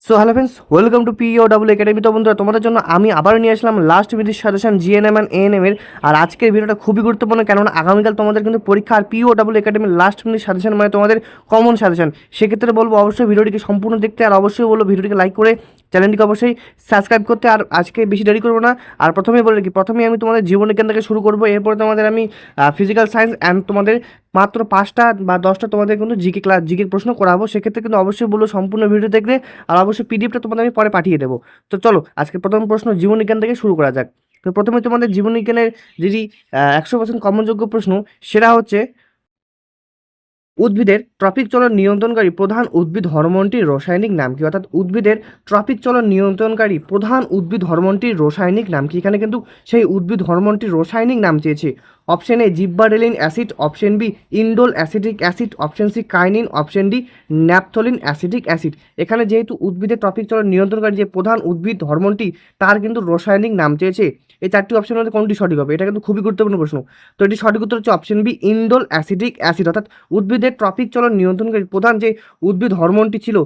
So hello friends, welcome to পিও double academy. তো বন্ধুরা, তোমাদের জন্য আমি আবার নিয়ে আসলাম last minute suggestion GNM and ANM এর। আর আজকের ভিডিওটা খুবই গুরুত্বপূর্ণ, কেননা আগামীকাল তোমাদের কিন্তু পরীক্ষা। আর পিও ডাবল একাডেমির লাস্ট মিনিট সাজেশন মানে তোমাদের কমন সাজেশন। সেক্ষেত্রে বলবো অবশ্যই ভিডিওটিকে সম্পূর্ণ দেখতে, আর অবশ্যই বলবো ভিডিওটিকে লাইক করে চ্যানেলটিকে অবশ্যই সাবস্ক্রাইব করতে। আর আজকে বেশি দেরি করবো না। আর প্রথমেই বলে রাখি, প্রথমেই আমি তোমাদের জীবনবিজ্ঞান থেকে শুরু করবো, এরপরে তোমাদের আমি ফিজিক্যাল সায়েন্স অ্যান্ড তোমাদের মাত্র 5টা বা 10টা তোমাদের কিন্তু জিকের প্রশ্ন করাবো। সেক্ষেত্রে কিন্তু অবশ্যই বলবো সম্পূর্ণ ভিডিও দেখতে, আর অবশ্যই পিডিএফটা তোমাদের আমি পরে পাঠিয়ে দেবো। তো চলো আজকে প্রথম প্রশ্ন জীবনবিজ্ঞান থেকে শুরু করা যাক। তো প্রথমে তোমাদের জীবনবিজ্ঞানের যেটি 100% কমনযোগ্য প্রশ্ন, সেটা হচ্ছে উদ্ভিদের ট্রপিক চলন নিয়ন্ত্রণকারী প্রধান উদ্ভিদ হরমোনটির রাসায়নিক নাম কি? অর্থাৎ উদ্ভিদের ট্রপিক চলন নিয়ন্ত্রণকারী প্রধান উদ্ভিদ হরমোনটির রাসায়নিক নাম কি? এখানে কিন্তু সেই উদ্ভিদ হরমোনটির রাসায়নিক নাম চেয়েছে। Option A gibberellin acid, option B indole acetic acid, option C kinin, option D naphthalene acetic acid. এখানে যেহেতু উদ্ভিদের ট্রপিক চলন নিয়ন্ত্রণকারী যে প্রধান উদ্ভিদ হরমোনটি, তার কিন্তু রাসায়নিক নাম চেয়েছে। এই 4টি অপশনের মধ্যে কোনটি সঠিক হবে? এটা কিন্তু খুবই গুরুত্বপূর্ণ প্রশ্ন। তো এটি সঠিক উত্তর হচ্ছে option B indole acetic acid. অর্থাৎ উদ্ভিদের ট্রপিক চলন নিয়ন্ত্রণকারী প্রধান যে উদ্ভিদ হরমোনটি ছিল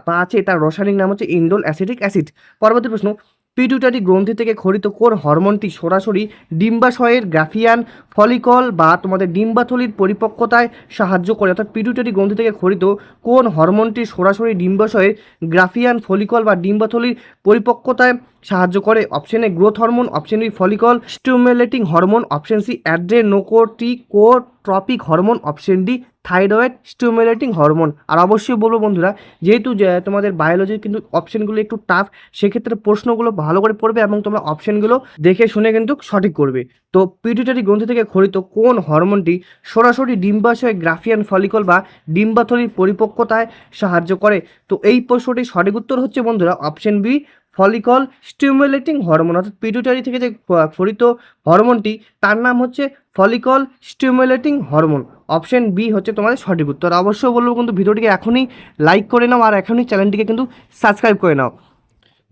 বা আছে, তার রাসায়নিক নাম হচ্ছে ইন্ডোল অ্যাসিটিক অ্যাসিড। পরবর্তী প্রশ্ন, পিটুইটারি গ্রন্থি থেকে খরিত কোন হরমোনটি সরাসরি ডিম্বাশয়ের গ্রাফিয়ান ফলিকল বা তোমাদের ডিম্বাথলির পরিপক্কতায় সাহায্য করে? অর্থাৎ পিটুইটারি গ্রন্থি থেকে খরিত কোন হরমোনটি সরাসরি ডিম্বাশয়ের গ্রাফিয়ান ফলিকল বা ডিম্বাথলির পরিপক্কতায় সাহায্য করে? Option A growth hormone, option B follicle stimulating hormone, option C adrenocorticotropic hormone, option D thyroid stimulating hormone. আর অবশ্যই বলবো বন্ধুরা, যেহেতু তোমাদের বায়োলজির কিন্তু অপশনগুলো একটু টাফ, সেক্ষেত্রে প্রশ্নগুলো ভালো করে পড়বে এবং তোমরা অপশনগুলো দেখে শুনে কিন্তু সঠিক করবে। তো পিটুইটারি গ্রন্থি থেকে খরিত কোন হরমোনটি সরাসরি ডিম্বাশয় গ্রাফিয়ান ফলিকল বা ডিম্বাথলির পরিপক্কতায় সাহায্য করে? তো এই প্রশ্নটির সঠিক উত্তর হচ্ছে বন্ধুরা option B follicle stimulating hormone. অর্থাৎ পিটুইটারি থেকে যে খরিত হরমোনটি, তার নাম হচ্ছে follicle stimulating hormone. Option B হচ্ছে তোমাদের সঠিক উত্তর। অবশ্যই বলবো কিন্তু ভিডিওটিকে এখনই লাইক করে নাও, আর এখনই চ্যানেলটিকে কিন্তু সাবস্ক্রাইব করে নাও।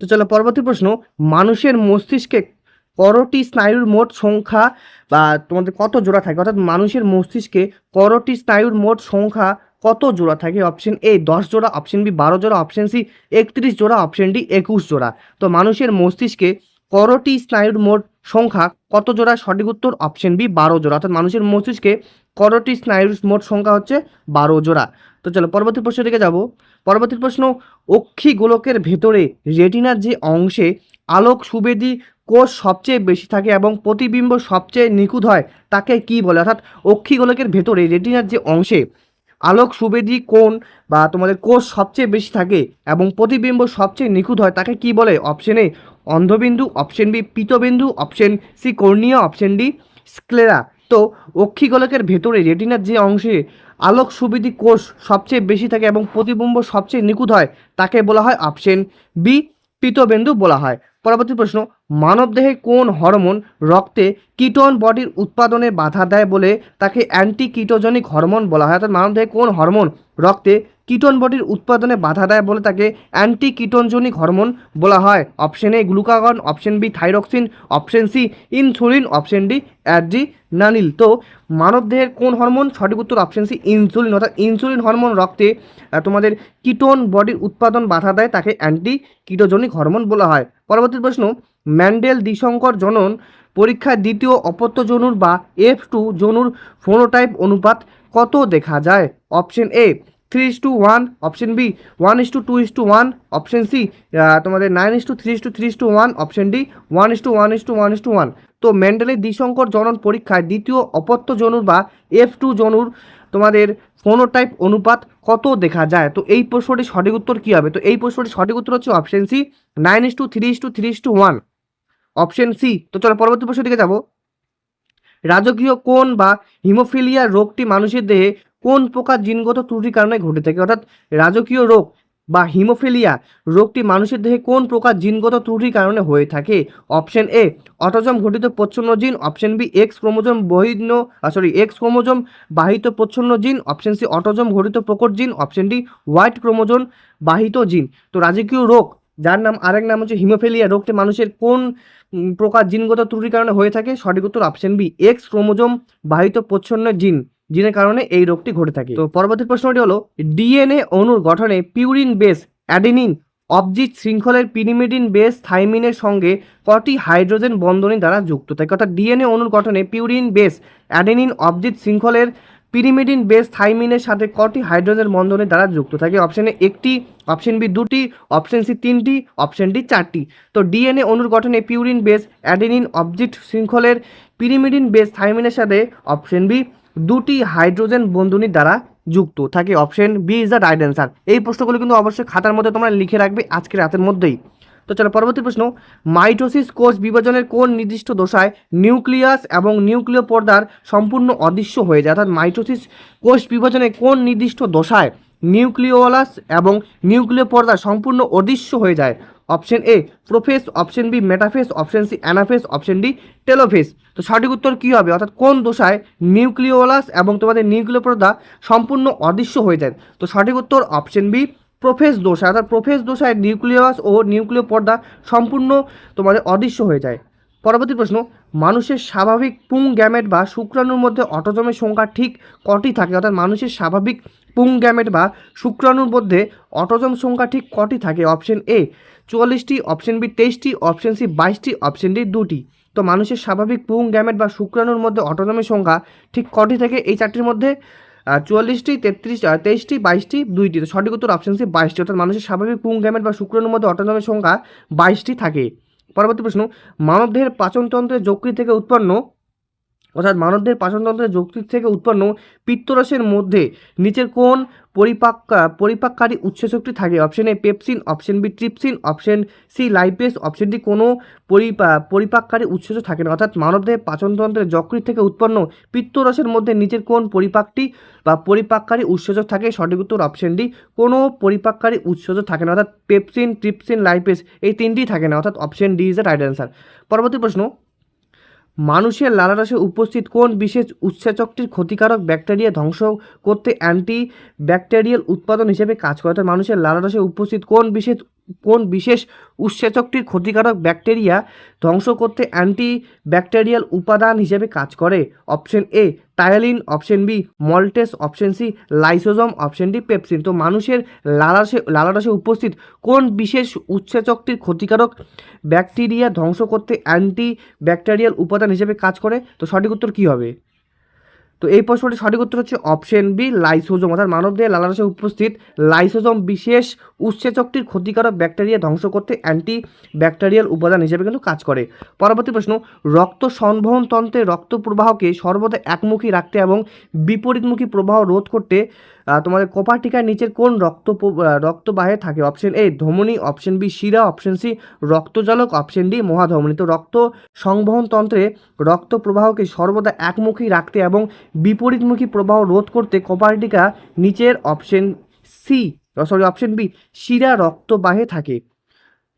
তো চলো পরবর্তী প্রশ্ন, মানুষের মস্তিষ্কে করোটি স্নায়ুর মোট সংখ্যা বা তোমাদের কত জোড়া থাকে? অর্থাৎ মানুষের মস্তিষ্কে করোটি স্নায়ুর মোট সংখ্যা কত জোড়া থাকে? অপশন এ 10 জোড়া, অপশন বি 12 জোড়া, অপশন সি 31 জোড়া, অপশন ডি 21 জোড়া। তো মানুষের মস্তিষ্কে করোটি স্নায়ুর মোট সংখ্যা কত জোড়া? সঠিক উত্তর অপশন বি 12 জোড়া। অর্থাৎ মানুষের মস্তিষ্কে করোটি স্নায়ুর মোট সংখ্যা হচ্ছে 12 জোড়া। তো চলো পরবর্তী প্রশ্ন দিকে যাব। পরবর্তী প্রশ্ন, অক্ষি গোলকের ভেতরে রেটিনার যে অংশে আলোক সুবেদী কোষ সবচেয়ে বেশি থাকে এবং প্রতিবিম্ব সবচেয়ে নিখুঁত হয়, তাকে কি বলে? অর্থাৎ অক্ষি গোলকের ভেতরে রেটিনার যে অংশে আলোক সুবেদী কোণ বা তোমাদের কোষ সবচেয়ে বেশি থাকে এবং প্রতিবিম্ব সবচেয়ে নিখুঁত হয়, তাকে কি বলে? অপশন এ অন্ধবিন্দু, অপশন বি পীতবিন্দু, option C cornea, option D sclera. তো অক্ষিগোলকের ভেতরে রেটিনার যে অংশে আলোক সুবেদী কোষ সবচেয়ে বেশি থাকে এবং প্রতিবিম্ব সবচেয়ে নিখুঁত হয়, তাকে বলা হয় অপশন বি পীতবিন্দু বলা হয়। পরবর্তী প্রশ্ন, মানবদেহে কোন হরমোন রক্তে কিটোন বডির উৎপাদনে বাধা দেয় বলে তাকে অ্যান্টি কিটোজনিক হরমোন বলা হয়? অর্থাৎ মানবদেহে কোন হরমোন রক্তে কিটোন বডির উৎপাদনে বাধা দেয় বলে তাকে অ্যান্টি কিটোনজনিক হরমোন বলা হয়? Option A glucagon, option B thyroxine, option C insulin, option D adrenaline. তো মানবদেহের কোন হরমোন? সঠিক উত্তর অপশন সি ইনসুলিন। অর্থাৎ ইনসুলিন হরমোন রক্তে তোমাদের কিটোন বডির উৎপাদন বাধা দেয়, তাকে অ্যান্টি কিটোজনিক হরমোন বলা হয়। পরবর্তী প্রশ্ন, ম্যান্ডেল দ্বিসংকর জনন পরীক্ষায় দ্বিতীয় অপত্য জনুর বা F2 জনুর ফোনোটাইপ অনুপাত কত দেখা যায়? Option A 3:1, option B 1:2:1, option C তোমাদের 9:3:3:1, অপশন ডি 1:1:1:1। তো ম্যান্ডেলের দ্বিসংকর জনন পরীক্ষায় দ্বিতীয় অপত্য জনুর বা F2 জনুর তোমাদের ফোনোটাইপ অনুপাত কত দেখা যায়? তো এই প্রশ্নটির সঠিক উত্তর কী হবে? তো এই প্রশ্নটির সঠিক উত্তর হচ্ছে অপশন সি 9:3:3:1, অপশন সি। তো চলো পরবর্তী প্রশ্ন দিকে যাব। রাজকীয় কোণ বা হিমোফিলিয়া রোগটি মানুষের দেহে কোন প্রকার জিনগত ত্রুটির কারণে ঘটে থাকে? অর্থাৎ রাজকীয় রোগ বা হিমোফিলিয়া রোগটি মানুষের দেহে কোন প্রকার জিনগত ত্রুটির কারণে হয়ে থাকে? অপশন এ অটোজম ঘটিত প্রচ্ছন্ন জিন, অপশন বি এক্স ক্রোমোজোম বাহিত প্রচ্ছন্ন জিন, অপশন সি অটোজম ঘটিত প্রকট জিন, অপশন ডি হোয়াইট ক্রোমোজোম বাহিত জিন। তো রাজকীয় রোগ, যার নাম আরেক নাম হচ্ছে হিমোফিলিয়া, রোগটি মানুষের কোন প্রকার জিনগত ত্রুটির কারণে হয়ে থাকে? সঠিক উত্তর অপশন বি এক্স ক্রোমোজোম বাহিত প্রচ্ছন্ন জিনের কারণে এই রোগটি ঘটে থাকে। তো পরবর্তী প্রশ্নটি হলো, ডিএনএ অণুর গঠনে পিউরিন বেস অ্যাডেনিন অবজিট শৃঙ্খলের পিরিমিডিন বেস থাইমিনের সঙ্গে কটি হাইড্রোজেন বন্ধনী দ্বারা যুক্ত থাকে? অর্থাৎ ডিএনএ অণুর গঠনে পিউরিন বেস অ্যাডেনিন অবজিট শৃঙ্খলের পিরিমিডিন বেস থাইমিনের সাথে কটি হাইড্রোজেন বন্ধনী দ্বারা যুক্ত থাকে? অপশন এ একটি, অপশন বি দুটি, অপশন সি তিনটি, অপশন ডি চারটি। তো ডিএনএ অণুর গঠনে পিউরিন বেস অ্যাডেনিন অবজিট শৃঙ্খলের পিরিমিডিন বেস থাইমিনের সাথে অপশন বি দুটি হাইড্রোজেন বন্ধনী দ্বারা যুক্ত থাকে। Option B is the right answer. এই প্রশ্নগুলো কিন্তু অবশ্যই খাতার মধ্যে তোমরা লিখে রাখবে আজকে রাতের মধ্যেই। তো চলো পরবর্তী প্রশ্ন, মাইটোসিস কোষ বিভাজনের কোন নির্দিষ্ট দশায় নিউক্লিয়াস এবং নিউক্লিয় পর্দার সম্পূর্ণ অদৃশ্য হয়ে যায়? অর্থাৎ মাইটোসিস কোষ বিভাজনের কোন নির্দিষ্ট দশায় নিউক্লিওলাস এবং নিউক্লিয় পর্দা সম্পূর্ণ অদৃশ্য হয়ে যায়? Option A prophase, option B metaphase, option C anaphase, option D telophase. তো সঠিক উত্তর কী হবে? অর্থাৎ কোন দশায় নিউক্লিওলাস এবং তোমাদের নিউক্লিয় পর্দা সম্পূর্ণ অদৃশ্য হয়ে যায়? তো সঠিক উত্তর অপশন বি প্রোফেস দশা। অর্থাৎ প্রোফেস দশায় নিউক্লিয়াস ও নিউক্লিয় পর্দা সম্পূর্ণ তোমাদের অদৃশ্য হয়ে যায়। পরবর্তী প্রশ্ন, মানুষের স্বাভাবিক পুং গ্যামেট বা শুক্রাণুর মধ্যে অটোজমের সংখ্যা ঠিক কটি থাকে? অর্থাৎ মানুষের স্বাভাবিক পুং গ্যামেট বা শুক্রাণুর মধ্যে অটোজম সংখ্যা ঠিক কটি থাকে? অপশন এ 44টি, অপশন বি 23টি, অপশন সি 22টি, অপশন ডি 2টি। তো মানুষের স্বাভাবিক পুং গ্যামেট বা শুক্রাণুর মধ্যে অটোজমের সংখ্যা ঠিক কটি থেকে? এই চারটির মধ্যে 44টি, 23টি, 22টি, 2টি। তো সঠিক উত্তর অপশন সি 22টি। অর্থাৎ মানুষের স্বাভাবিক পুং গ্যামেট বা শুক্রাণুর মধ্যে অটোজমের সংখ্যা 22টি থাকে। পরবর্তী প্রশ্ন, মানবদেহের পাচনতন্ত্রের যকৃৎ থেকে উৎপন্ন মানবদেহের পাচনতন্ত্রের যকৃৎ থেকে উৎপন্ন পিত্তরসের মধ্যে নিচের কোন পরিপাককারী উৎসেচকটি থাকে? Option A pepsin, option B trypsin, option C lipase, option D কোনো পরিপাককারী উৎসেচক থাকে না। অর্থাৎ মানবদেহের পাচনতন্ত্রের যকৃৎ থেকে উৎপন্ন পিত্তরসের মধ্যে নিচের কোন পরিপাককারী উৎসেচক থাকে? সঠিক উত্তর অপশন ডি কোনো পরিপাককারী উৎসেচক থাকে না। অর্থাৎ পেপসিন, ট্রিপসিন, লাইপেস এই তিনটি থাকে না। অর্থাৎ option D is the right answer. পরবর্তী প্রশ্ন, মানুষের লালারসে উপস্থিত কোন বিশেষ উৎসেচকটির ক্ষতিকারক ব্যাকটেরিয়া ধ্বংস করতে অ্যান্টি ব্যাকটেরিয়াল উৎপাদন হিসেবে কাজ করে? অর্থাৎ মানুষের লালারসে উপস্থিত কোন বিশেষ উৎসেচকটির ক্ষতিকারক ব্যাকটেরিয়া ধ্বংস করতে অ্যান্টি ব্যাকটেরিয়াল উপাদান হিসেবে কাজ করে? Option A ptyalin, option B maltase, option C lysosome, option D pepsin. তো মানুষের লালারসে উপস্থিত কোন বিশেষ উৎসেচকটির ক্ষতিকারক ব্যাকটেরিয়া ধ্বংস করতে অ্যান্টি ব্যাকটেরিয়াল উপাদান হিসেবে কাজ করে? তো সঠিক উত্তর কী হবে? তো এই প্রশ্নটির সঠিক উত্তর হচ্ছে অপশন বি লাইসোজোম। অর্থাৎ মানবদেহে লালারসে উপস্থিত লাইসোজোম বিশেষ উৎসেচকটির ক্ষতিকারক ব্যাকটেরিয়া ধ্বংস করতে অ্যান্টি ব্যাকটেরিয়াল উপাদান হিসেবে কিন্তু কাজ করে। পরবর্তী প্রশ্ন, রক্ত সংবহন তন্ত্রে রক্ত প্রবাহকে সর্বদা একমুখী রাখতে এবং বিপরীতমুখী প্রবাহ রোধ করতে তোমাদের কপারটিকার নিচের কোন রক্তবাহে থাকে? অপশন এ ধমনী, অপশন বি শিরা, অপশন সি রক্তজালক, অপশন ডি মহাধমনী। তো রক্ত সংবহন তন্ত্রে রক্ত প্রবাহকে সর্বদা একমুখী রাখতে এবং বিপরীতমুখী প্রবাহ রোধ করতে কপারটিকা নিচের অপশন বি শিরা রক্তবাহে থাকে।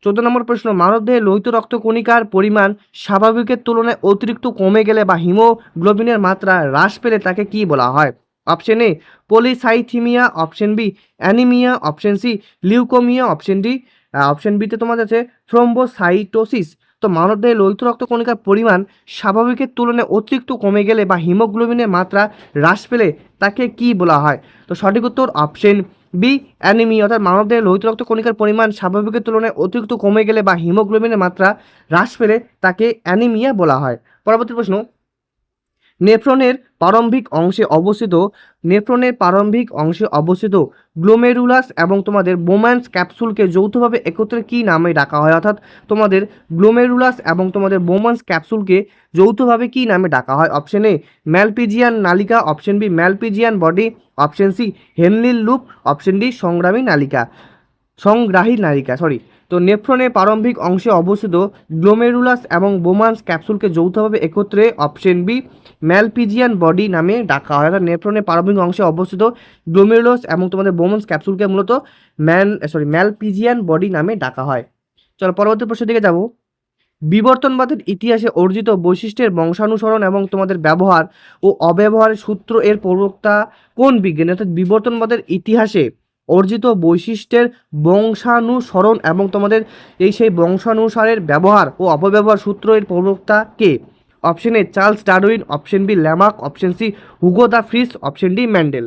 14 নম্বর প্রশ্ন, মানবদেহে লোহিত রক্ত কণিকার পরিমাণ স্বাভাবিকের তুলনায় অতিরিক্ত কমে গেলে বা হিমোগ্লোবিনের মাত্রা হ্রাস পেলে তাকে কি বলা হয়? Option A polycythemia, option B anaemia, option C leukaemia, option বিতে তোমাদের আছে থ্রোম্বোসাইটোসিস। তো মানবদেহে লোহিত রক্ত কণিকার পরিমাণ স্বাভাবিকের তুলনায় অতিরিক্ত কমে গেলে বা হিমোগ্লোবিনের মাত্রা হ্রাস পেলে তাকে কি বলা হয়? তো সঠিক উত্তর অপশন বি অ্যানিমিয়া। অর্থাৎ মানবদেহে লোহিত রক্ত কণিকার পরিমাণ স্বাভাবিকের তুলনায় অতিরিক্ত কমে গেলে বা হিমোগ্লোবিনের মাত্রা হ্রাস পেলে তাকে অ্যানিমিয়া বলা হয়। পরবর্তী প্রশ্ন, নেফ্রনের প্রারম্ভিক অংশে অবস্থিত গ্লোমেরুলাস এবং তোমাদের বোম্যান্স ক্যাপসুলকে যৌথভাবে একত্রে কী নামে ডাকা হয়? অর্থাৎ তোমাদের গ্লোমেরুলাস এবং তোমাদের বোম্যান্স ক্যাপসুলকে যৌথভাবে কী নামে ডাকা হয়? অপশন এ ম্যালপিজিয়ান নালিকা, option B Malpighian body, option C হেনলির লুপ, অপশন ডি সংগ্রাহী নালিকা। তো নেফ্রনের প্রারম্ভিক অংশে অবস্থিত গ্লোমেরুলাস এবং বোমান্স ক্যাপসুলকে যৌথভাবে একত্রে অপশন বি ম্যালপিজিয়ান বডি নামে ডাকা হয়। অর্থাৎ নেফ্রনের প্রারম্ভিক অংশে অবস্থিত গ্লোমেরুলাস এবং তোমাদের বোমান্স ক্যাপসুলকে মূলত ম্যালপিজিয়ান বডি নামে ডাকা হয়। চলো পরবর্তী প্রশ্নের দিকে যাব। বিবর্তনবাদের ইতিহাসে অর্জিত বৈশিষ্ট্যের বংশানুসরণ এবং তোমাদের ব্যবহার ও অব্যবহারের সূত্র এর প্রবক্তা কোন বিজ্ঞানী? অর্থাৎ বিবর্তনবাদের ইতিহাসে অর্জিত বৈশিষ্ট্যের বংশানুসরণ এবং তোমাদের সেই বংশানুসারের ব্যবহার ও অপব্যবহার সূত্র এর প্রবক্তা কে? Option A Charles Darwin, option B Lamarck, option C Hugo de Vries, option D Mendel.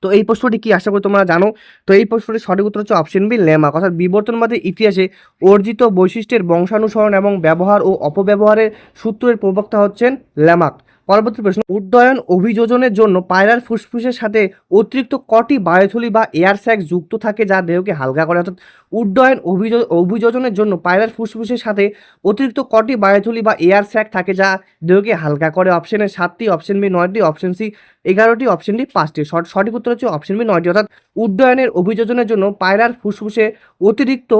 তো এই প্রশ্নটি কি আশা করি তোমরা জানো। তো এই প্রশ্নটির সঠিক উত্তর হচ্ছে অপশন বি ল্যামার্ক। অর্থাৎ বিবর্তনবাদের ইতিহাসে অর্জিত বৈশিষ্ট্যের বংশানুসরণ এবং ব্যবহার ও অপব্যবহারের সূত্রের প্রবক্তা হচ্ছেন ল্যামার্ক। পরবর্তী প্রশ্ন, উড্ডয়ন অভিযোজনের জন্য পায়রার ফুসফুসের সাথে অতিরিক্ত কটি বায়ুথলি বা এয়ার স্যাক যুক্ত থাকে যা দেহকে হালকা করে? অর্থাৎ উড্ডয়ন অভিযোজনের জন্য পায়রার ফুসফুসের সাথে অতিরিক্ত কটি বায়ুথলি বা এয়ার স্যাক থাকে যা দেহকে হালকা করে? অপশন এ 7টি, অপশন বি 9টি, অপশন সি 11টি, অপশন ডি 5টি। সঠিক উত্তর হচ্ছে অপশন বি 9টি। অর্থাৎ উড্ডয়নের অভিযোজনের জন্য পায়রার ফুসফুসে অতিরিক্ত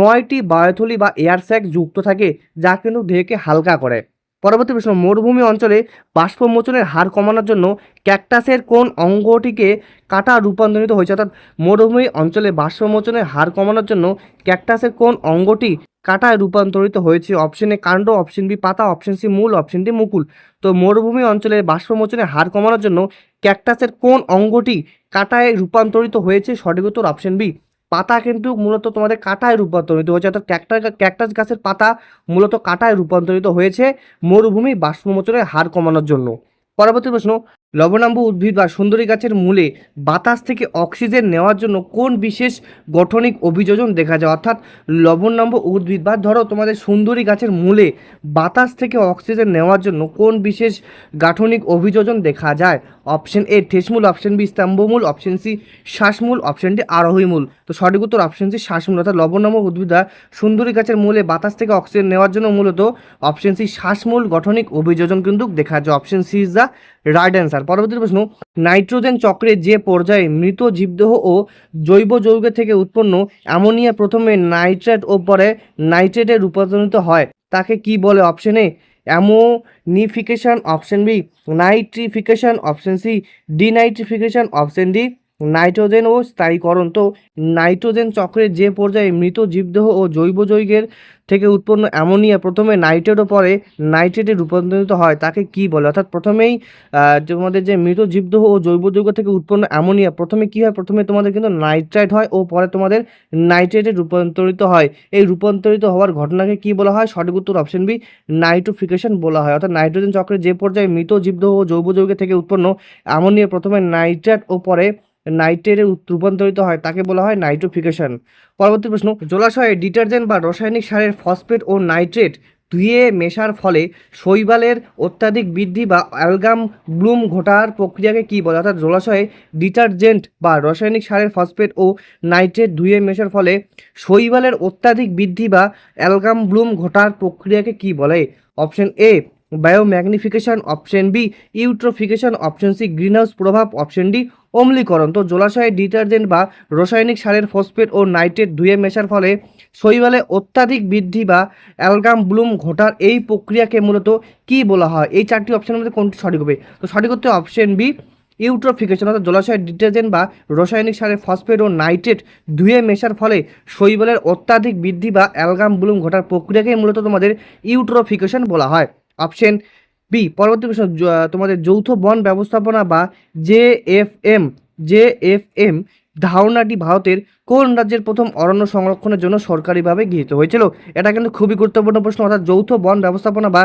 9টি বায়ুথলি বা এয়ার স্যাক যুক্ত থাকে যা কিন্তু দেহকে হালকা করে। পরবর্তী প্রশ্ন, মরুভূমি অঞ্চলে বাষ্পমোচনের হার কমানোর জন্য ক্যাকটাসের কোন অঙ্গটিকে কাটা রূপান্তরিত হয়েছে? অর্থাৎ মরুভূমি অঞ্চলে বাষ্পমোচনের হার কমানোর জন্য ক্যাকটাসের কোন অঙ্গটি কাটায় রূপান্তরিত হয়েছে? অপশন এ কাণ্ড, অপশন বি পাতা, অপশন সি মূল, অপশন ডি মুকুল। তো মরুভূমি অঞ্চলে বাষ্পমোচনের হার কমানোর জন্য ক্যাকটাসের কোন অঙ্গটি কাটায় রূপান্তরিত হয়েছে? সঠিক উত্তর অপশন বি পাতা। কিন্তু মূলত তোমাদের কাটায় রূপান্তরিত হয়েছে, অর্থাৎ ক্যাকটাস গাছের পাতা মূলত কাটায় রূপান্তরিত হয়েছে মরুভূমি বাষ্পমোচনের হার কমানোর জন্য। পরবর্তী প্রশ্ন, লবণাম্ব উদ্ভিদ বা সুন্দরী গাছের মূলে বাতাস থেকে অক্সিজেন নেওয়ার জন্য কোন বিশেষ গঠনিক অভিযোজন দেখা যায়? অর্থাৎ লবণাম্ব উদ্ভিদ বা ধরো তোমাদের সুন্দরী গাছের মূলে বাতাস থেকে অক্সিজেন নেওয়ার জন্য কোন বিশেষ গাঠনিক অভিযোজন দেখা যায়? অপশন এ ঠেসমূল, অপশন বি স্তম্ভমূল, অপশন সি শ্বাসমূল, অপশন ডি আরোহীমূল। তো সঠিক উত্তর অপশন সি শ্বাসমূল। অর্থাৎ লবণাম্ব উদ্ভিদ বা সুন্দরী গাছের মূলে বাতাস থেকে অক্সিজেন নেওয়ার জন্য মূলত অপশন সি শ্বাসমূল গঠনিক অভিযোজন কিন্তু দেখা যায়। Option C is the right answer. পরবর্তী প্রশ্ন, নাইট্রোজেন চক্রে যে পর্যায়ে মৃত জীবদেহ ও জৈব যৌগের থেকে উৎপন্ন অ্যামোনিয়া প্রথমে নাইট্রেট ও পরে নাইট্রেটে রূপান্তরিত হয় তাকে কি বলে? Option A ammonification, option B nitrification, option C denitrification, option D nitrogen ও স্থায়ীকরণ। তো নাইট্রোজেন চক্রের যে পর্যায়ে মৃত জীবদেহ ও জৈব যৌগের থেকে উৎপন্ন অ্যামোনিয়া প্রথমে নাইট্রেট ও পরে নাইট্রেটে রূপান্তরিত হয় তাকে কি বলে? অর্থাৎ প্রথমেই তোমাদের যে মৃত জীবদেহ ও জৈব যৌগ থেকে উৎপন্ন অ্যামোনিয়া প্রথমে কি হয়? প্রথমে তোমাদের কিন্তু নাইট্রাইট হয় ও পরে তোমাদের নাইট্রেটে রূপান্তরিত হয়। এই রূপান্তরিত হওয়ার ঘটনাকে কি বলা হয়? সঠিক উত্তর অপশন বি নাইট্রোফিকেশন বলা হয়। অর্থাৎ নাইট্রোজেন চক্রের যে পর্যায়ে মৃত জীবদেহ ও জৈব যৌগ থেকে উৎপন্ন অ্যামোনিয়া প্রথমে নাইট্রেট ও পরে নাইট্রেটে রূপান্তরিত হয় তাকে বলা হয় নাইট্রোফিকেশন। পরবর্তী প্রশ্ন, জলাশয়ে ডিটারজেন্ট বা রাসায়নিক সারের ফসফেট ও নাইট্রেট ধুয়ে মেশার ফলে শৈবালের অত্যাধিক বৃদ্ধি বা অ্যালগাম ব্লুম ঘটার প্রক্রিয়াকে কী বলে? অর্থাৎ জলাশয়ে ডিটারজেন্ট বা রাসায়নিক সারের ফসফেট ও নাইট্রেট ধুয়ে মেশার ফলে শৈবালের অত্যাধিক বৃদ্ধি বা অ্যালগাম ব্লুম ঘটার প্রক্রিয়াকে কী বলে? Option A biomagnification, option B eutrophication, option C greenhouse প্রভাব, অপশন ডি অম্লীকরণ। তো জলাশয়ে ডিটারজেন্ট বা রাসায়নিক সারের ফসফেট ও নাইট্রেট ধুয়ে মেশার ফলে শৈবালে অত্যাধিক বৃদ্ধি বা অ্যালগাম ব্লুম ঘটার এই প্রক্রিয়াকে মূলত কি বলা হয়? এই চারটি অপশনের মধ্যে কোনটি সঠিক হবে? তো সঠিক হচ্ছে অপশন বি ইউট্রোফিকেশন। অর্থাৎ জলাশয়ের ডিটারজেন্ট বা রাসায়নিক সারের ফসফেট ও নাইট্রেট ধুয়ে মেশার ফলে শৈবালের অত্যাধিক বৃদ্ধি বা অ্যালগাম ব্লুম ঘটার প্রক্রিয়াকে মূলত তোমাদের ইউট্রোফিকেশন বলা হয়। Option B. পরবর্তী প্রশ্ন, তোমাদের যৌথ বন ব্যবস্থাপনা বা জেএফএম ধারণাটি ভারতের কোন রাজ্যের প্রথম অরণ্য সংরক্ষণের জন্য সরকারিভাবে গৃহীত হয়েছিল? এটা কিন্তু খুবই গুরুত্বপূর্ণ প্রশ্ন। অর্থাৎ যৌথ বন ব্যবস্থাপনা বা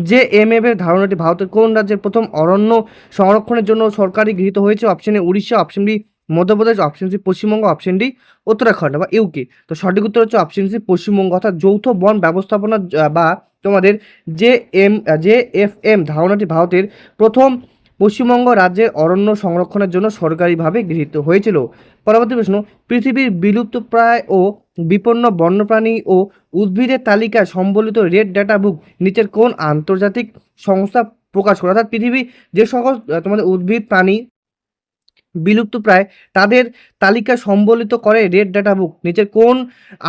জেএমএফ এর ধারণাটি ভারতের কোন রাজ্যের প্রথম অরণ্য সংরক্ষণের জন্য সরকারি গৃহীত হয়েছে? Option A Orissa, option B Madhya Pradesh, option C Paschimbanga, option D Uttarakhand বা ইউকে। তো সঠিক উত্তর হচ্ছে অপশন সি পশ্চিমবঙ্গ। অর্থাৎ যৌথ বন ব্যবস্থাপনা বা তোমাদের জেএফএম ধারণাটি ভারতের প্রথম পশ্চিমবঙ্গ রাজ্যের অরণ্য সংরক্ষণের জন্য সরকারিভাবে গৃহীত হয়েছিল। পরবর্তী প্রশ্ন, পৃথিবীর বিলুপ্তপ্রায় ও বিপন্ন বন্যপ্রাণী ও উদ্ভিদের তালিকায় সম্বলিত রেড ডাটা বুক নিচের কোন আন্তর্জাতিক সংস্থা প্রকাশ করে? অর্থাৎ পৃথিবী যে সকল তোমাদের উদ্ভিদ প্রাণী বিলুপ্তপ্রায় তাদের তালিকা সম্বলিত করে রেড ডাটা বুক নিচের কোন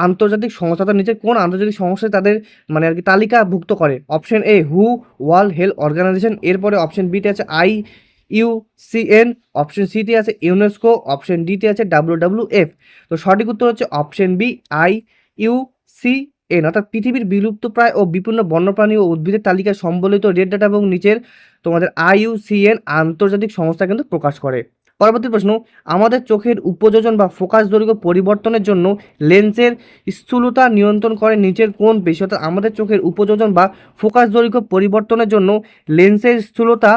আন্তর্জাতিক সংস্থা, নিচের কোন আন্তর্জাতিক সংস্থা তাদের মানে আর কি তালিকাভুক্ত করে? অপশন এ হু, ওয়ার্ল্ড হেলথ অর্গানাইজেশন। এরপরে অপশন বিতে আছে IUCN, অপশন সিতে আছে ইউনেস্কো, অপশন ডিতে আছে WWF। তো সঠিক উত্তর হচ্ছে অপশন বি IUCN। অর্থাৎ পৃথিবীর বিলুপ্তপ্রায় ও বিপন্ন বন্যপ্রাণী ও উদ্ভিদের তালিকায় সম্বলিত রেড ডাটা এবং নিচের তোমাদের IUCN আন্তর্জাতিক সংস্থা কিন্তু প্রকাশ করে। পরবর্তী প্রশ্ন, আমাদের চোখের উপযোজন বা ফোকাস দৈর্ঘ্য পরিবর্তনের জন্য লেন্সের স্থূলতা নিয়ন্ত্রণ করে নিচের কোন পেশি? অর্থাৎ আমাদের চোখের উপযোজন বা ফোকাস দৈর্ঘ্য পরিবর্তনের জন্য লেন্সের স্থূলতা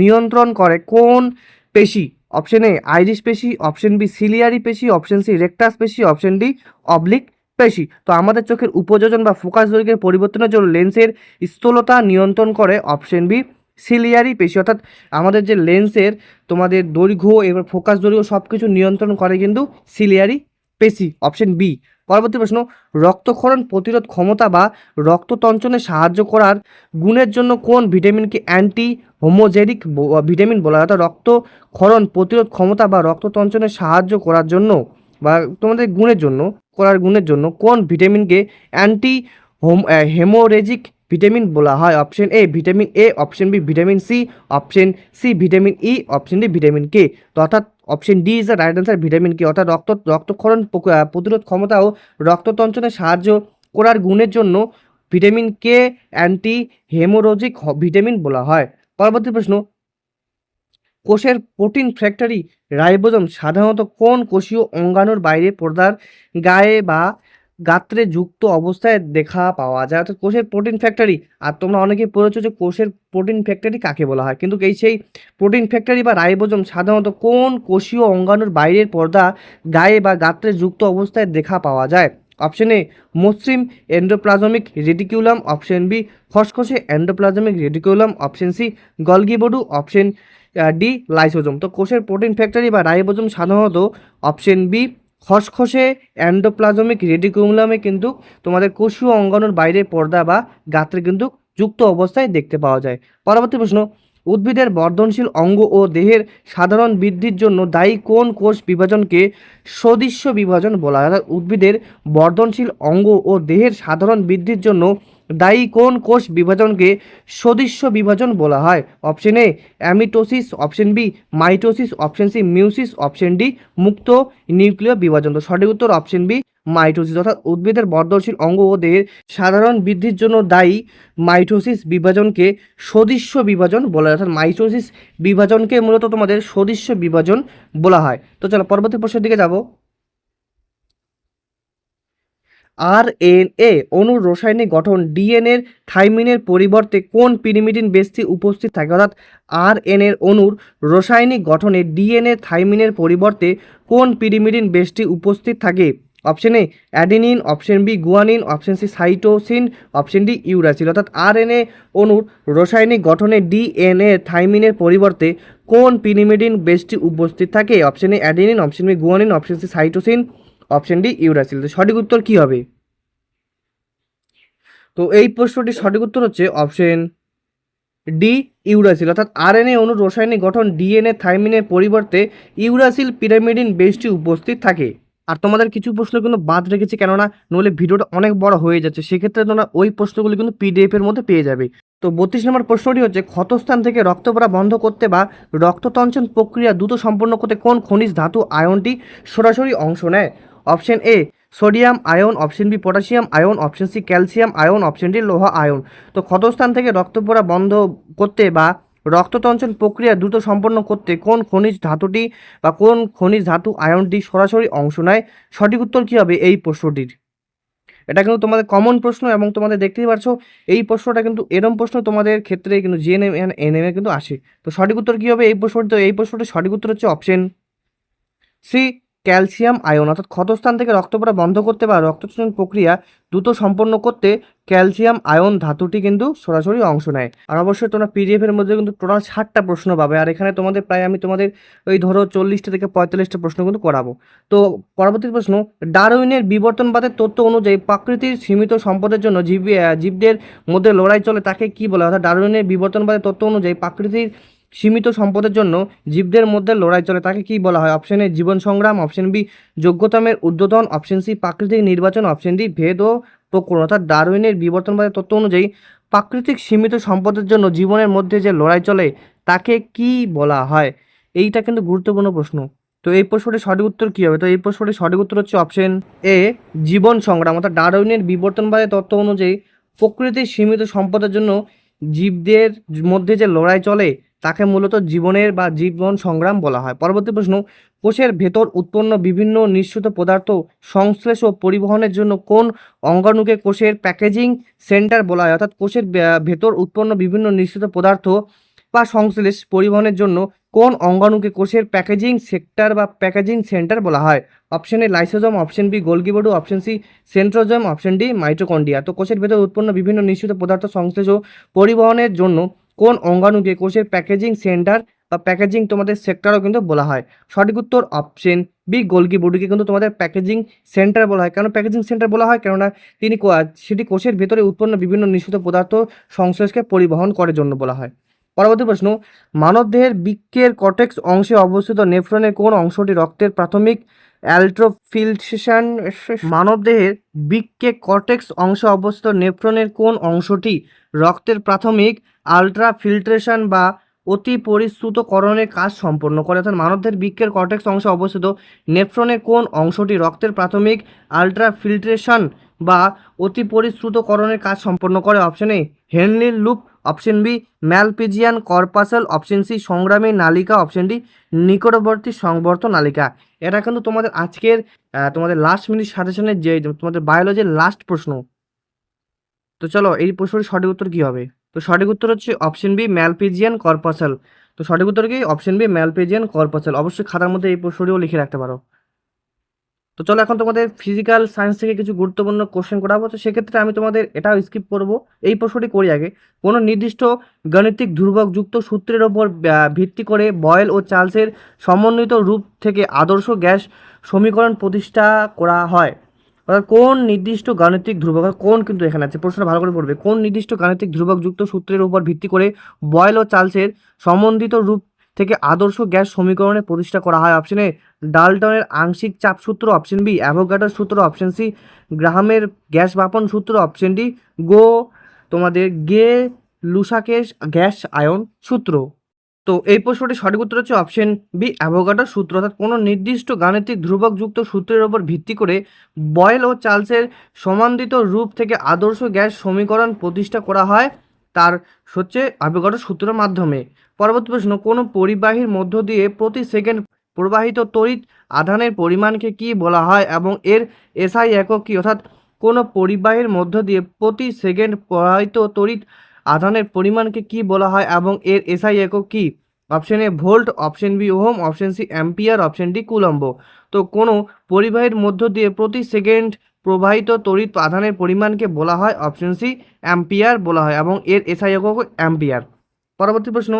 নিয়ন্ত্রণ করে কোন পেশি? অপশন এ আইরিশ পেশি, অপশন বি সিলিয়ারি পেশি, অপশন সি রেকটাস পেশি, অপশন ডি অবলিক পেশি। তো আমাদের চোখের উপযোজন বা ফোকাস দৈর্ঘ্যের পরিবর্তনের জন্য লেন্সের স্থূলতা নিয়ন্ত্রণ করে অপশন বি সিলিয়ারি পেশি। অর্থাৎ আমাদের যে লেন্সের তোমাদের দৈর্ঘ্য এবার ফোকাস দৈর্ঘ্য সব কিছু নিয়ন্ত্রণ করে কিন্তু সিলিয়ারি পেশি, অপশন বি। পরবর্তী প্রশ্ন, রক্তক্ষরণ প্রতিরোধ ক্ষমতা বা রক্ততঞ্চনে সাহায্য করার গুণের জন্য কোন ভিটামিনকে অ্যান্টি হোমোজেনিক ভিটামিন বলা হয়? অর্থাৎ রক্তক্ষরণ প্রতিরোধ ক্ষমতা বা রক্ততঞ্চনে সাহায্য করার জন্য বা তোমাদের গুণের জন্য কোন ভিটামিনকে অ্যান্টি হেমোরেজিক ভিটামিন বলা হয়? Option A vitamin A, option B vitamin C, option C vitamin E, option D vitamin K. তো অর্থাৎ option D is the right answer, vitamin K. অর্থাৎ রক্তক্ষরণ প্রতিরোধ ক্ষমতা ও রক্ততঞ্চনে সাহায্য করার গুণের জন্য vitamin K anti haemorrhagic vitamin বলা হয়। পরবর্তী প্রশ্ন, কোষের প্রোটিন ফ্যাক্টরি রাইবোজোম সাধারণত কোন কোষীয় অঙ্গাণুর বাইরে পর্দার গায়ে বা গাত্রে যুক্ত অবস্থায় দেখা পাওয়া যায়? অর্থাৎ কোষের প্রোটিন ফ্যাক্টরি, আর তোমরা অনেকেই পড়েছো যে কোষের প্রোটিন ফ্যাক্টরি কাকে বলা হয়, কিন্তু সেই প্রোটিন ফ্যাক্টরি বা রাইবোজোম সাধারণত কোন কোষীয় অঙ্গাণুর বাইরের পর্দা গায়ে বা গাত্রে যুক্ত অবস্থায় দেখা পাওয়া যায়? অপশন এ মসৃণ এন্ডোপ্লাজমিক রেটিকুলাম, অপশন বি খসখসে endoplasmic reticulum, option C Golgi body, option D lysosome. তো কোষের প্রোটিন ফ্যাক্টরি বা রাইবোজোম সাধারণত অপশন বি খসখসে এন্ডোপ্লাজমিক রেটিকুলামে কিন্তু তোমাদের কোষীয় অঙ্গাণুর বাইরে পর্দা বা গাত্রে কিন্তু যুক্ত অবস্থায় দেখতে পাওয়া যায়। পরবর্তী প্রশ্ন, উদ্ভিদের বর্ধনশীল অঙ্গ ও দেহের সাধারণ বৃদ্ধির জন্য দায়ী কোন কোষ বিভাজনকে সদৃশ্য বিভাজন বলা হয়? অর্থাৎ উদ্ভিদের বর্ধনশীল অঙ্গ ও দেহের সাধারণ বৃদ্ধির জন্য দায়ী কোন কোষ বিভাজনকে সদৃশ্য বিভাজন বলা হয়? Option A amitosis, option B mitosis, option C meiosis, option D মুক্ত নিউক্লিয় বিভাজন। তো সঠিক উত্তর অপশন বি মাইটোসিস। অর্থাৎ উদ্ভিদের বর্ধনশীল অঙ্গ ও দেহের সাধারণ বৃদ্ধির জন্য দায়ী মাইটোসিস বিভাজনকে সদৃশ্য বিভাজন বলা হয়। অর্থাৎ মাইটোসিস বিভাজনকে মূলত তোমাদের সদৃশ্য বিভাজন বলা হয়। তো চলো পরবর্তী প্রশ্নের দিকে যাব। আরএনএ অণুর রাসায়নিক গঠন ডিএনএর থাইমিনের পরিবর্তে কোন পিরিমিডিন বেসটি উপস্থিত থাকে? অর্থাৎ আরএনএর অণুর রাসায়নিক গঠনে ডিএনএ থাইমিনের পরিবর্তে কোন পিরিমিডিন বেসটি উপস্থিত থাকে? Option A adenine, option B guanine, option C cytosine, option D uracil. অর্থাৎ আরএনএ অণুর রাসায়নিক গঠনে ডিএনএ থাইমিনের পরিবর্তে কোন পিরিমিডিন বেসটি উপস্থিত থাকে? Option A adenine, option B guanine, option C cytosine, option D uracil. তো সঠিক উত্তর কি হবে? তো এই প্রশ্নটির সঠিক উত্তর হচ্ছে অপশন ডি ইউরাসিল। অর্থাৎ আরএনএ অণুর রাসায়নিক গঠন ডিএনএ থাইমিনের পরিবর্তে ইউরাসিল পিরামিডিন বেসটি উপস্থিত থাকে। আর তোমাদের কিছু প্রশ্ন কিন্তু বাদ রেখেছি, কেননা নইলে ভিডিওটা অনেক বড় হয়ে যাচ্ছে, সেক্ষেত্রে তোমরা ওই প্রশ্নগুলো কিন্তু পিডিএফ এর মধ্যে পেয়ে যাবে। তো 32 নম্বর প্রশ্নটি হচ্ছে, ক্ষতস্থান থেকে রক্ত পড়া বন্ধ করতে বা রক্ততঞ্চন প্রক্রিয়া দ্রুত সম্পন্ন করতে কোন খনিজ ধাতু আয়নটি সরাসরি অংশ নেয়? Option A sodium ion, option B potassium ion, option C calcium ion, option D লোহা আয়ন। তো ক্ষতস্থান থেকে রক্ত পড়া বন্ধ করতে বা রক্ততঞ্চন প্রক্রিয়া দ্রুত সম্পন্ন করতে কোন খনিজ ধাতুটি বা কোন খনিজ ধাতু আয়নটি সরাসরি অংশ নেয়? সঠিক উত্তর কী হবে এই প্রশ্নটির? এটা কিন্তু তোমাদের কমন প্রশ্ন এবং তোমাদের দেখতেই পারছো এই প্রশ্নটা কিন্তু এরম প্রশ্ন তোমাদের ক্ষেত্রে কিন্তু জিএনএম এনএম এ কিন্তু আসে। তো সঠিক উত্তর কী হবে এই প্রশ্নটি? তো এই প্রশ্নটির সঠিক উত্তর হচ্ছে অপশন সি ক্যালসিয়াম আয়ন। অর্থাৎ ক্ষতস্থান থেকে রক্ত পড়া বন্ধ করতে বা রক্তশোষণ প্রক্রিয়া দ্রুত সম্পন্ন করতে ক্যালসিয়াম আয়ন ধাতুটি কিন্তু সরাসরি অংশ নেয়। আর অবশ্যই তোমরা পিডিএফ এর মধ্যে কিন্তু টোটাল 60টা প্রশ্ন পাবে, আর এখানে তোমাদের প্রায় আমি তোমাদের ওই ধরো 40টা থেকে 45টা প্রশ্ন কিন্তু করাবো। তো পরবর্তী প্রশ্ন, ডারউইনের বিবর্তনবাদের তত্ত্ব অনুযায়ী প্রকৃতির সীমিত সম্পদের জন্য জীবদের মধ্যে লড়াই চলে তাকে কি বলে? অর্থাৎ ডারউইনের বিবর্তনবাদের তত্ত্ব অনুযায়ী প্রকৃতির সীমিত সম্পদের জন্য জীবদের মধ্যে লড়াই চলে তাকে কি বলা হয়? অপশন এ জীবন সংগ্রাম, অপশন বি যোগ্যতামের ঊর্ধ্বতন, অপশন সি প্রাকৃতিক নির্বাচন, অপশন ডি ভেদ ও প্রকরণ। অর্থাৎ ডারউইনের বিবর্তনবাদের তত্ত্ব অনুযায়ী প্রাকৃতিক সীমিত সম্পদের জন্য জীবনের মধ্যে যে লড়াই চলে তাকে কি বলা হয়? এইটা কিন্তু গুরুত্বপূর্ণ প্রশ্ন। তো এই প্রশ্নটির সঠিক উত্তর কী হবে? তো এই প্রশ্নটির সঠিক উত্তর হচ্ছে অপশন এ জীবন সংগ্রাম। অর্থাৎ ডারউইনের বিবর্তনবাদের তত্ত্ব অনুযায়ী প্রকৃতির সীমিত সম্পদের জন্য জীবদের মধ্যে যে লড়াই চলে তাকে মূলত জীবনের বা জীবন সংগ্রাম বলা হয়। পরবর্তী প্রশ্ন, কোষের ভেতর উৎপন্ন বিভিন্ন নিঃসৃত পদার্থ সংশ্লেষ ও পরিবহনের জন্য কোন অঙ্গাণুকে কোষের প্যাকেজিং সেন্টার বলা হয়? অর্থাৎ কোষের ভেতর উৎপন্ন বিভিন্ন নিঃসৃত পদার্থ বা সংশ্লেষ পরিবহনের জন্য কোন অঙ্গাণুকে কোষের প্যাকেজিং সেক্টর বা প্যাকেজিং সেন্টার বলা হয়? Option A lysosome, option B Golgi body, option C centrosome, option D mitochondria. তো কোষের ভেতর উৎপন্ন বিভিন্ন নিঃসৃত পদার্থ সংশ্লেষ ও পরিবহনের জন্য কোন অঙ্গাণুকে কোষের প্যাকেজিং সেন্টার বা প্যাকেজিং তোমাদের সেক্টরও কিন্তু বলা হয়? সঠিক উত্তর অপশন বি গোলগি বডিকে কিন্তু তোমাদের প্যাকেজিং সেন্টার বলা হয়। কেন প্যাকেজিং সেন্টার বলা হয়? কেননা সেটি কোষের ভেতরে উৎপন্ন বিভিন্ন নিঃসৃত পদার্থ সংশ্লেষকে পরিবহন করার জন্য বলা হয়। পরবর্তী প্রশ্ন, মানবদেহের বৃক্কের কর্টেক্স অংশে অবস্থিত নেফ্রনের কোন অংশটি রক্তের প্রাথমিক অ্যালট্রোফিল্ট্রেশন? মানবদেহের বৃক্কে কর্টেক্স অংশে অবস্থিত নেফ্রনের কোন অংশটি রক্তের প্রাথমিক আলট্রাফিল্ট্রেশন বা অতি পরিশ্রুতকরণের কাজ সম্পন্ন করে? অর্থাৎ মানবদেহের বৃক্কের কর্টেক্স অংশে অবস্থিত নেফ্রনের কোন অংশটি রক্তের প্রাথমিক আলট্রাফিল্ট্রেশন বা অতি পরিশ্রুতকরণের কাজ সম্পন্ন করে? অপশন এ হেনলির loop, option B Malpighian corpuscle, option C সংগ্রামী নালিকা, অপশন ডি নিকটবর্তী সংবর্ত নালিকা। এটা কিন্তু তোমাদের আজকের তোমাদের লাস্ট মিনিট সাজেশনের যে তোমাদের বায়োলজির লাস্ট প্রশ্ন। তো চলো এই প্রশ্নের সঠিক উত্তর কি হবে? তো সঠিক উত্তর হচ্ছে অপশন বি ম্যালপিজিয়ান কর্পাসল। তো সঠিক উত্তর কি? Option B Malpighian corpuscle. অবশ্যই খাতার মধ্যে এই প্রশ্নটিও লিখে রাখতে পারো। তো চলো এখন তোমাদের ফিজিক্যাল সায়েন্স থেকে কিছু গুরুত্বপূর্ণ কোশ্চেন করাবো। তো সেক্ষেত্রে আমি তোমাদের এটাও স্কিপ করব, এই প্রশ্নটি করি আগে। কোনো নির্দিষ্ট গাণিতিক ধ্রুবক যুক্ত সূত্রের ওপর ভিত্তি করে বয়েল ও চার্লসের সমন্বিত রূপ থেকে আদর্শ গ্যাস সমীকরণ প্রতিষ্ঠা করা হয়? অর্থাৎ কোন নির্দিষ্ট গাণিতিক ধ্রুবক, কোন কিন্তু এখানে আছে, প্রশ্নটা ভালো করে পড়বে, কোন নির্দিষ্ট গাণিতিক ধ্রুবক যুক্ত সূত্রের উপর ভিত্তি করে বয়েল ও চার্লসের সমন্বিত রূপ থেকে আদর্শ গ্যাস সমীকরণে প্রতিষ্ঠা করা হয়? অপশন এ ডাল্টনের আংশিক চাপ সূত্র, অপশন বি অ্যাভোগাড্রোর সূত্র, অপশন সি গ্রাহামের গ্যাস বাপন সূত্র, অপশন ডি তোমাদের লুসাকের গ্যাস আয়ন সূত্র। তো এই প্রশ্নটির সঠিক উত্তর হচ্ছে অপশন বি অ্যাভোগাড্রোর সূত্র। অর্থাৎ কোনো নির্দিষ্ট গাণিতিক ধ্রুবক যুক্ত সূত্রের ওপর ভিত্তি করে বয়েল ও চার্লসের সমান্বিত রূপ থেকে আদর্শ গ্যাস সমীকরণ প্রতিষ্ঠা করা হয় তার হচ্ছে অ্যাভোগাড্রোর সূত্রের মাধ্যমে। পরবর্তী প্রশ্ন, কোনো পরিবাহীর মধ্য দিয়ে প্রতি সেকেন্ড প্রবাহিত তড়িৎ আধানের পরিমাণকে কি বলা হয় এবং এর এসআই একক কি? অর্থাৎ কোনো পরিবাহীর মধ্য দিয়ে প্রতি সেকেন্ড প্রবাহিত তড়িৎ আধানের পরিমাণকে কি বলা হয় এবং এর এসআই একক কি? Option A volt, option B ohm, option C ampere, option D coulomb. তো কোনো পরিবাহীর মধ্য দিয়ে প্রতি সেকেন্ড প্রবাহিত তড়িৎ আধানের পরিমাণকে বলা হয় অপশন সি অ্যাম্পিয়ার বলা হয় এবং এর এসআই একক অ্যাম্পিয়ার। পরবর্তী প্রশ্ন,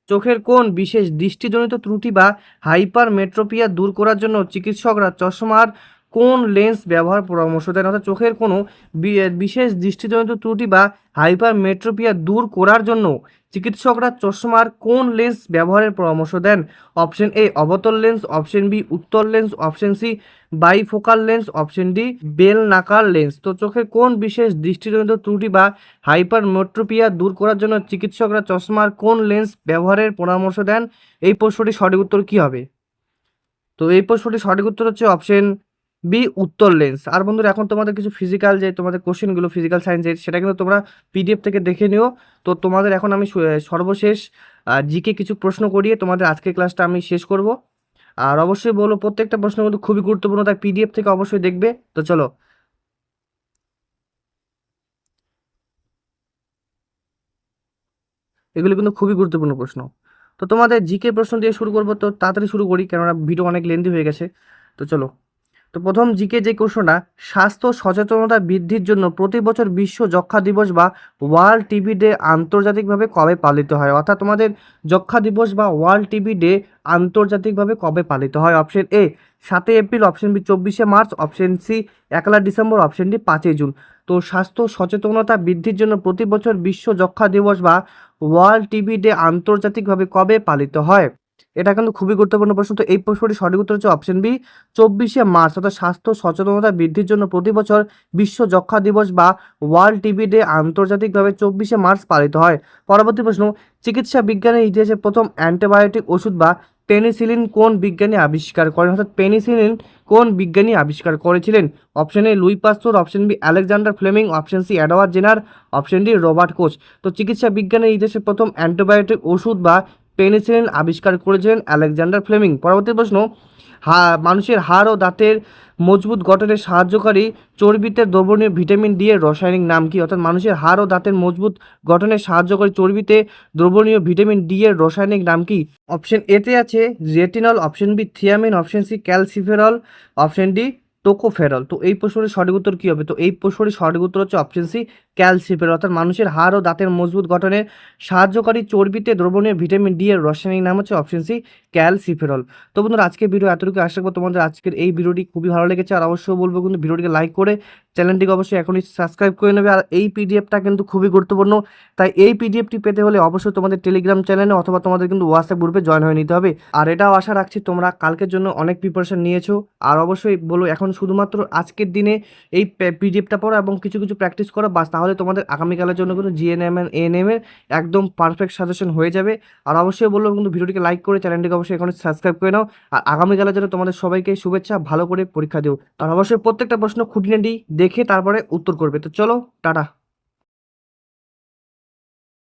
চোখের কোন বিশেষ দৃষ্টিজনিত ত্রুটি বা হাইপারমেট্রোপিয়া দূর করার জন্য চিকিৎসকরা চশমার কোন লেন্স ব্যবহার পরামর্শ দেন? অর্থাৎ চোখের কোনো বিশেষ দৃষ্টিজনিত ত্রুটি বা হাইপারমেট্রোপিয়া দূর করার জন্য চিকিৎসকরা চশমার কোন লেন্স ব্যবহারের পরামর্শ দেন? অপশন এ অবতল লেন্স, অপশন বি উত্তল lens, option C bifocal lens, option D বেলনাকার লেন্স। তো চোখের কোন বিশেষ দৃষ্টিজনিত ত্রুটি বা হাইপারমেট্রোপিয়া দূর করার জন্য চিকিৎসকরা চশমার কোন লেন্স ব্যবহারের পরামর্শ দেন? এই প্রশ্নটির সঠিক উত্তর কি হবে? তো এই প্রশ্নটির সঠিক উত্তর হচ্ছে অপশন বি উত্তর লেন্স। আর বন্ধুরা এখন তোমাদের কিছু ফিজিক্যাল যে তোমাদের কোশ্চেনগুলো ফিজিক্যাল সায়েন্সের সেটা কিন্তু তোমরা পিডিএফ থেকে দেখে নিও। তো তোমাদের এখন আমি সর্বশেষ জিকে কিছু প্রশ্ন করিয়ে তোমাদের আজকের ক্লাসটা আমি শেষ করব। আর অবশ্যই বলো প্রত্যেকটা প্রশ্ন কিন্তু খুবই গুরুত্বপূর্ণ, তাই পিডিএফ থেকে অবশ্যই দেখবে। তো চলো এগুলো কিন্তু খুবই গুরুত্বপূর্ণ প্রশ্ন। তো তোমাদের জিকে প্রশ্ন দিয়ে শুরু করবো, তো তাড়াতাড়ি শুরু করি কেননা ভিডিও অনেক লেন্দি হয়ে গেছে। তো চলো, তো প্রথম জিকে যে কোশ্চেনটা, স্বাস্থ্য সচেতনতা বৃদ্ধির জন্য প্রতি বছর বিশ্ব যক্ষ্মা দিবস বা ওয়ার্ল্ড টিবি ডে আন্তর্জাতিকভাবে কবে পালিত হয়? অর্থাৎ তোমাদের যক্ষ্মা দিবস বা ওয়ার্ল্ড টিবি ডে আন্তর্জাতিকভাবে কবে পালিত হয়? Option A 7 April, option B 24শে March, option C 1 December, option D 5 June. তো স্বাস্থ্য সচেতনতা বৃদ্ধির জন্য প্রতি বছর বিশ্ব যক্ষ্মা দিবস বা ওয়ার্ল্ড টিবি ডে আন্তর্জাতিকভাবে কবে পালিত হয়? এটা কিন্তু খুবই গুরুত্বপূর্ণ প্রশ্ন। তো এই প্রশ্নটি সঠিক উত্তর হচ্ছে অপশন বি 24শে মার্চ। অর্থাৎ স্বাস্থ্য সচেতনতা বৃদ্ধির জন্য প্রতি বছর বিশ্ব যক্ষ্মা দিবস বা ওয়ার্ল্ড টিবি ডে আন্তর্জাতিকভাবে 24শে মার্চ পালিত হয়। পরবর্তী প্রশ্ন, চিকিৎসা বিজ্ঞানের ইতিহাসে প্রথম অ্যান্টিবায়োটিক ওষুধ বা পেনিসিলিন কোন বিজ্ঞানী আবিষ্কার করেন? অর্থাৎ পেনিসিলিন কোন বিজ্ঞানী আবিষ্কার করেছিলেন? Option A Louis Pasteur, option B Alexander Fleming, option C Edward Jenner, option D Robert Koch. তো চিকিৎসা বিজ্ঞানের ইতিহাসে প্রথম অ্যান্টিবায়োটিক ওষুধ বা পেনিসিলিন আবিষ্কার করেছিলেন আলেকজান্ডার ফ্লেমিং। পরবর্তী প্রশ্ন, মানুষের হাড় ও দাঁতের মজবুত গঠনে সাহায্যকারী চর্বিতে দ্রবণীয় ভিটামিন ডি এর রাসায়নিক নাম কি? অর্থাৎ মানুষের হাড় ও দাঁতের মজবুত গঠনে সাহায্যকারী চর্বিতে দ্রবণীয় ভিটামিন ডি এর রাসায়নিক নাম কি? অপশন এতে আছে retinol, option B thiamine, option C calciferol, option D tocopherol. তো এই প্রশ্নের সঠিক উত্তর কী হবে? তো এই প্রশ্নের সঠিক উত্তর হচ্ছে অপশন সি ক্যালসিফেরল। অর্থাৎ মানুষের হাড় ও দাঁতের মজবুত গঠনে সাহায্যকারী চর্বিতে দ্রবণীয় ভিটামিন ডি এর রাসায়নিক নাম হচ্ছে অপশন সি ক্যালসিফেরল। তো বন্ধুরা আজকের ভিডিও এতটুকু, আশা করবো তোমাদের আজকের এই ভিডিওটি খুবই ভালো লেগেছে। আর অবশ্যই বলবো কিন্তু ভিডিওটিকে লাইক করে চ্যানেলটিকে অবশ্যই এখনই সাবস্ক্রাইব করে নেবে। আর এই পিডিএফটা কিন্তু খুবই গুরুত্বপূর্ণ, তাই এই পিডিএফটি পেতে হলে অবশ্যই তোমাদের টেলিগ্রাম চ্যানেলে অথবা তোমাদের কিন্তু হোয়াটসঅ্যাপ গ্রুপে জয়েন হয়ে নিতে হবে। আর এটাও আশা রাখছি তোমরা কালকের জন্য অনেক প্রিপারেশন নিয়েছো। আর অবশ্যই বলো এখন শুধুমাত্র আজকের দিনে এই পিডিএফটা পড়ো এবং কিছু কিছু প্র্যাকটিস করো, বাস তাহলে তোমাদের আগামীকালের জন্য কিন্তু জিএনএম এন্ড এএনএম এর একদম পারফেক্ট সাজেশন হয়ে যাবে। আর অবশ্যই বলবো কিন্তু ভিডিওটিকে লাইক করে চ্যানেলটিকে অবশ্যই এখন সাবস্ক্রাইব করে নাও। আর আগামীকালের জন্য তোমাদের সবাইকে শুভেচ্ছা, ভালো করে পরীক্ষা দিও। আর অবশ্যই প্রত্যেকটা প্রশ্ন খুঁটিনাটি দেখে তারপরে উত্তর করবে। তো চলো, টাটা।